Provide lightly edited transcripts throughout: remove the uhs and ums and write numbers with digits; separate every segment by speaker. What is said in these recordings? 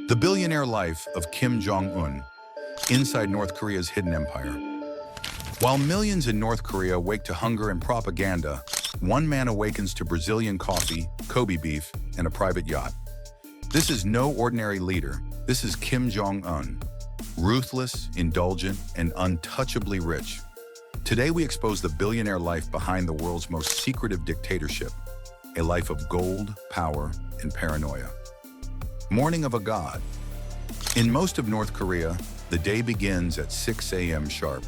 Speaker 1: The billionaire life of Kim Jong Un, inside North Korea's hidden empire. While millions in North Korea wake to hunger and propaganda, one man awakens to Brazilian coffee, Kobe beef, and a private yacht. This is no ordinary leader. This is Kim Jong Un, ruthless, indulgent, and untouchably rich. Today we expose the billionaire life behind the world's most secretive dictatorship, a life of gold, power, and paranoia. Morning of a god. In most of North Korea, the day begins at 6 a.m. sharp.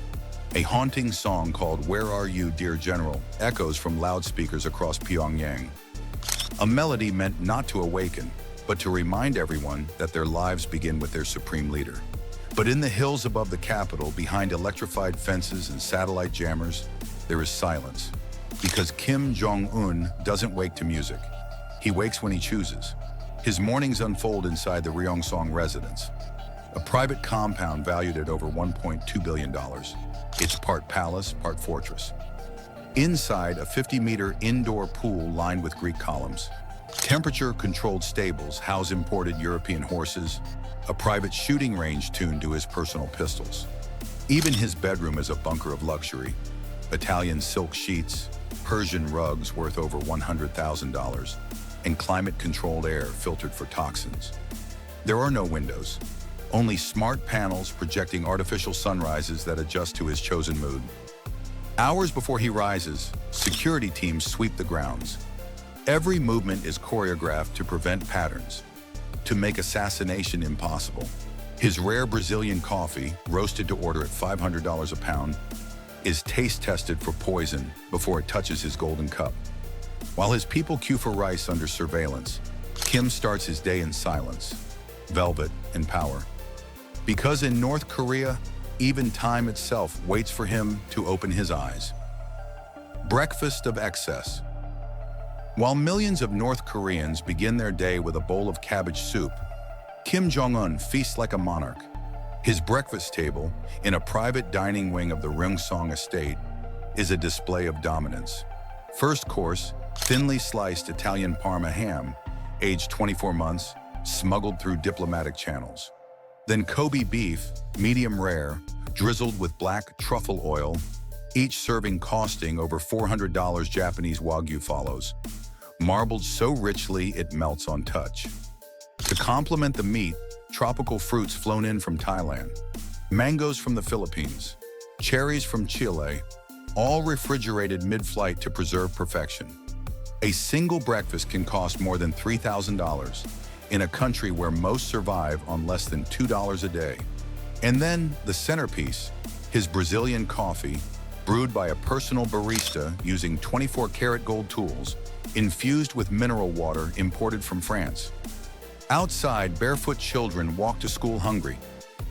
Speaker 1: A haunting song called "Where Are You, Dear General" echoes from loudspeakers across Pyongyang. A melody meant not to awaken, but to remind everyone that their lives begin with their supreme leader. But in the hills above the capital, behind electrified fences and satellite jammers, there is silence. Because Kim Jong Un doesn't wake to music. He wakes when he chooses. His mornings unfold inside the Ryongseong residence, a private compound valued at over $1.2 billion. It's part palace, part fortress. Inside, a 50-meter indoor pool lined with Greek columns. Temperature-controlled stables house imported European horses, a private shooting range tuned to his personal pistols. Even his bedroom is a bunker of luxury. Italian silk sheets, Persian rugs worth over $100,000, and climate-controlled air filtered for toxins. There are no windows, only smart panels projecting artificial sunrises that adjust to his chosen mood. Hours before he rises, security teams sweep the grounds. Every movement is choreographed to prevent patterns, to make assassination impossible. His rare Brazilian coffee, roasted to order at $500 a pound, is taste-tested for poison before it touches his golden cup. While his people queue for rice under surveillance, Kim starts his day in silence, velvet, and power. Because in North Korea, even time itself waits for him to open his eyes. Breakfast of excess. While millions of North Koreans begin their day with a bowl of cabbage soup, Kim Jong Un feasts like a monarch. His breakfast table, in a private dining wing of the Ryongseong estate, is a display of dominance. First course, thinly sliced Italian Parma ham, aged 24 months, smuggled through diplomatic channels. Then Kobe beef, medium rare, drizzled with black truffle oil, each serving costing over $400. Japanese Wagyu follows, marbled so richly it melts on touch. To complement the meat, tropical fruits flown in from Thailand, mangoes from the Philippines, cherries from Chile, all refrigerated mid-flight to preserve perfection. A single breakfast can cost more than $3,000 in a country where most survive on less than $2 a day. And then the centerpiece, his Brazilian coffee, brewed by a personal barista using 24-karat gold tools, infused with mineral water imported from France. Outside, barefoot children walk to school hungry.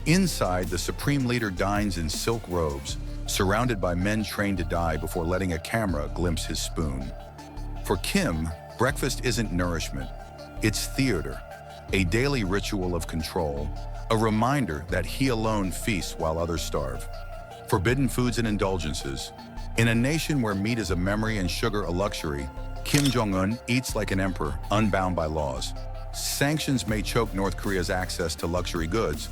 Speaker 1: Inside, the supreme leader dines in silk robes, surrounded by men trained to die before letting a camera glimpse his spoon. For Kim, breakfast isn't nourishment, it's theater, a daily ritual of control, a reminder that he alone feasts while others starve. Forbidden foods and indulgences. In a nation where meat is a memory and sugar a luxury, Kim Jong Un eats like an emperor, unbound by laws. Sanctions may choke North Korea's access to luxury goods,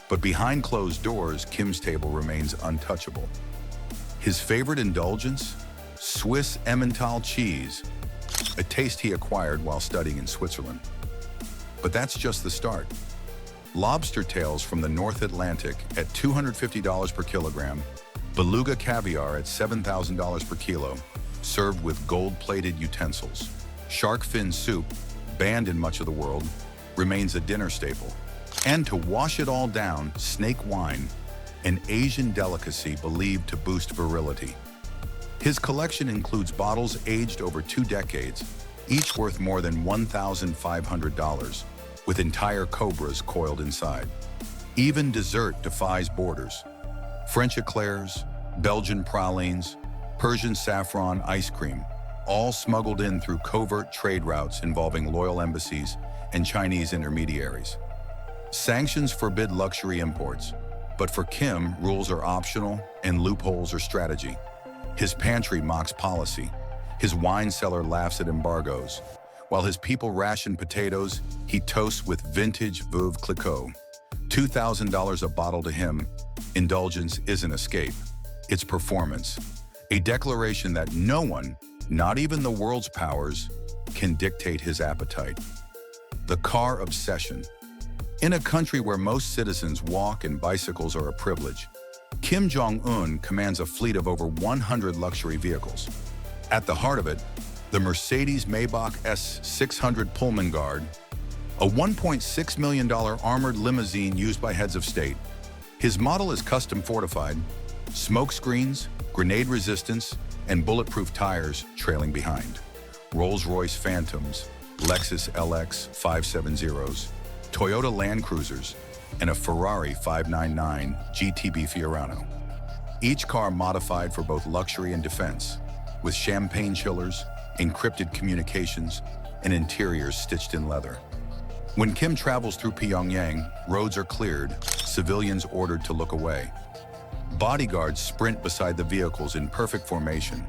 Speaker 1: but behind closed doors, Kim's table remains untouchable. His favorite indulgence? Swiss Emmental cheese, a taste he acquired while studying in Switzerland. But that's just the start. Lobster tails from the North Atlantic at $250 per kilogram, beluga caviar at $7,000 per kilo, served with gold-plated utensils. Shark fin soup, banned in much of the world, remains a dinner staple. And to wash it all down, snake wine, an Asian delicacy believed to boost virility. His collection includes bottles aged over 2 decades, each worth more than $1,500, with entire cobras coiled inside. Even dessert defies borders. French eclairs, Belgian pralines, Persian saffron ice cream, all smuggled in through covert trade routes involving loyal embassies and Chinese intermediaries. Sanctions forbid luxury imports, but for Kim, rules are optional and loopholes are strategy. His pantry mocks policy. His wine cellar laughs at embargoes, While his people ration potatoes, he toasts with vintage Veuve Clicquot. $2,000 a bottle to him, indulgence isn't escape. It's performance. A declaration that no one, not even the world's powers, can dictate his appetite. The car obsession. In a country where most citizens walk and bicycles are a privilege, Kim Jong Un commands a fleet of over 100 luxury vehicles. At the heart of it, the Mercedes-Maybach S600 Pullman Guard, a $1.6 million armored limousine used by heads of state. His model is custom fortified, smoke screens, grenade resistance, and bulletproof tires trailing behind. Rolls-Royce Phantoms, Lexus LX 570s, Toyota Land Cruisers, and a Ferrari 599 GTB Fiorano. Each car modified for both luxury and defense, with champagne chillers, encrypted communications, and interiors stitched in leather. When Kim travels through Pyongyang, roads are cleared, civilians ordered to look away. Bodyguards sprint beside the vehicles in perfect formation,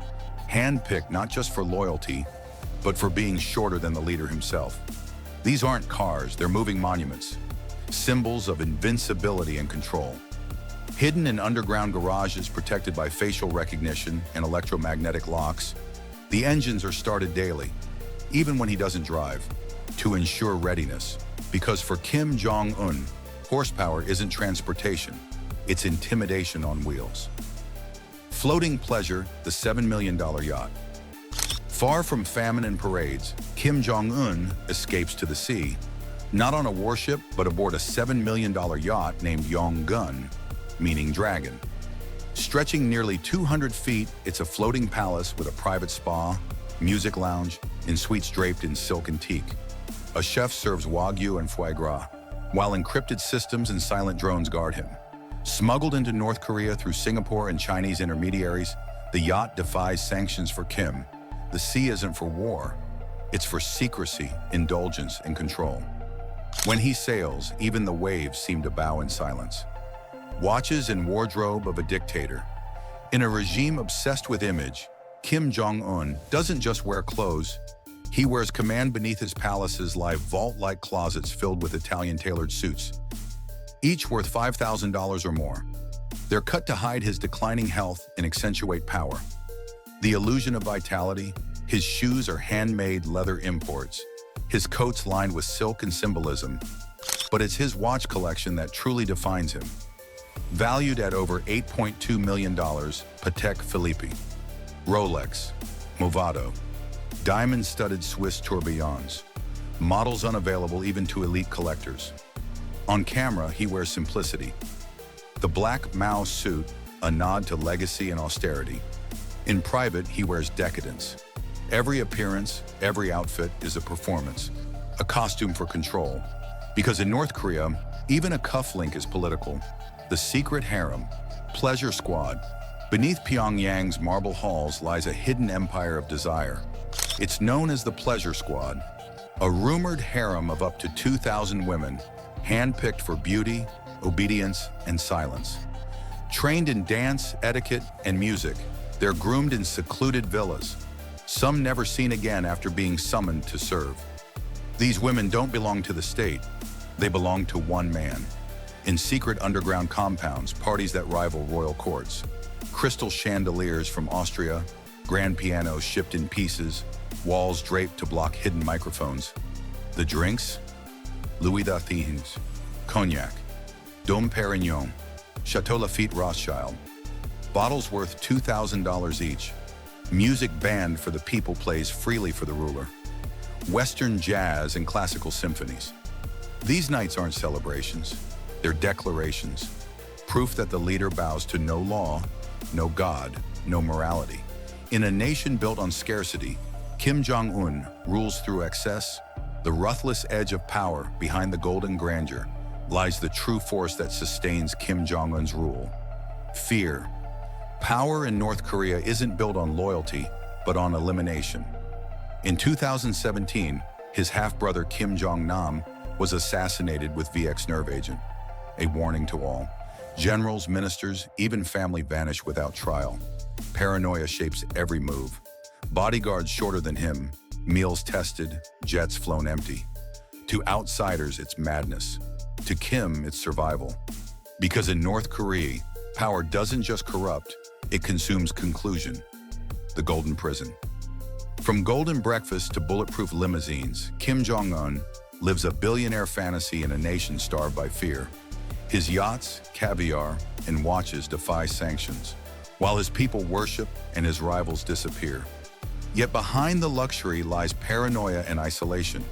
Speaker 1: handpicked not just for loyalty, but for being shorter than the leader himself. These aren't cars, they're moving monuments, symbols of invincibility and control. Hidden in underground garages protected by facial recognition and electromagnetic locks, the engines are started daily, even when he doesn't drive, to ensure readiness. Because for Kim Jong Un, horsepower isn't transportation, it's intimidation on wheels. Floating pleasure, the $7 million yacht. Far from famine and parades, Kim Jong Un escapes to the sea, not on a warship, but aboard a $7 million yacht named Yonggun, meaning dragon. Stretching nearly 200 feet, it's a floating palace with a private spa, music lounge, and suites draped in silk and teak. A chef serves wagyu and foie gras, while encrypted systems and silent drones guard him. Smuggled into North Korea through Singapore and Chinese intermediaries, the yacht defies sanctions for Kim. The sea isn't for war, it's for secrecy, indulgence, and control. When he sails, even the waves seem to bow in silence. Watches and wardrobe of a dictator. In a regime obsessed with image, Kim Jong Un doesn't just wear clothes, he wears command. Beneath his palaces lie vault-like closets filled with Italian-tailored suits, each worth $5,000 or more. They're cut to hide his declining health and accentuate power. The illusion of vitality, his shoes are handmade leather imports, his coat's lined with silk and symbolism, but it's his watch collection that truly defines him. Valued at over $8.2 million, Patek Philippe, Rolex, Movado, diamond-studded Swiss tourbillons, models unavailable even to elite collectors. On camera, he wears simplicity. The black Mao suit, a nod to legacy and austerity. In private, he wears decadence. Every appearance, every outfit is a performance, a costume for control. Because in North Korea, even a cufflink is political. The secret harem, pleasure squad. Beneath Pyongyang's marble halls lies a hidden empire of desire. It's known as the Pleasure Squad, a rumored harem of up to 2,000 women, handpicked for beauty, obedience, and silence. Trained in dance, etiquette, and music, they're groomed in secluded villas, some never seen again after being summoned to serve. These women don't belong to the state, they belong to one man. In secret underground compounds, parties that rival royal courts, crystal chandeliers from Austria, grand pianos shipped in pieces, walls draped to block hidden microphones. The drinks? Louis XIII, cognac, Dom Perignon, Chateau Lafite Rothschild. Bottles worth $2,000 each. Music banned for the people plays freely for the ruler. Western jazz and classical symphonies. These nights aren't celebrations, they're declarations. Proof that the leader bows to no law, no God, no morality. In a nation built on scarcity, Kim Jong Un rules through excess. The ruthless edge of power behind the golden grandeur lies the true force that sustains Kim Jong Un's rule. Fear. Power in North Korea isn't built on loyalty, but on elimination. In 2017, his half-brother Kim Jong-nam was assassinated with VX nerve agent. A warning to all. Generals, ministers, even family vanish without trial. Paranoia shapes every move. Bodyguards shorter than him, Meals tested, jets flown empty. To outsiders, it's madness. To Kim, it's survival. Because in North Korea, power doesn't just corrupt, it consumes conclusion. The golden prison. From golden breakfast to bulletproof limousines, Kim Jong Un lives a billionaire fantasy in a nation starved by fear. His yachts, caviar, and watches defy sanctions, while his people worship and his rivals disappear. Yet behind the luxury lies paranoia and isolation.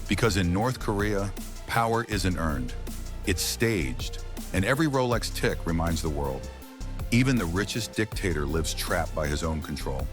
Speaker 1: Because in North Korea, power isn't earned, it's staged, and every Rolex tick reminds the world. Even the richest dictator lives trapped by his own control.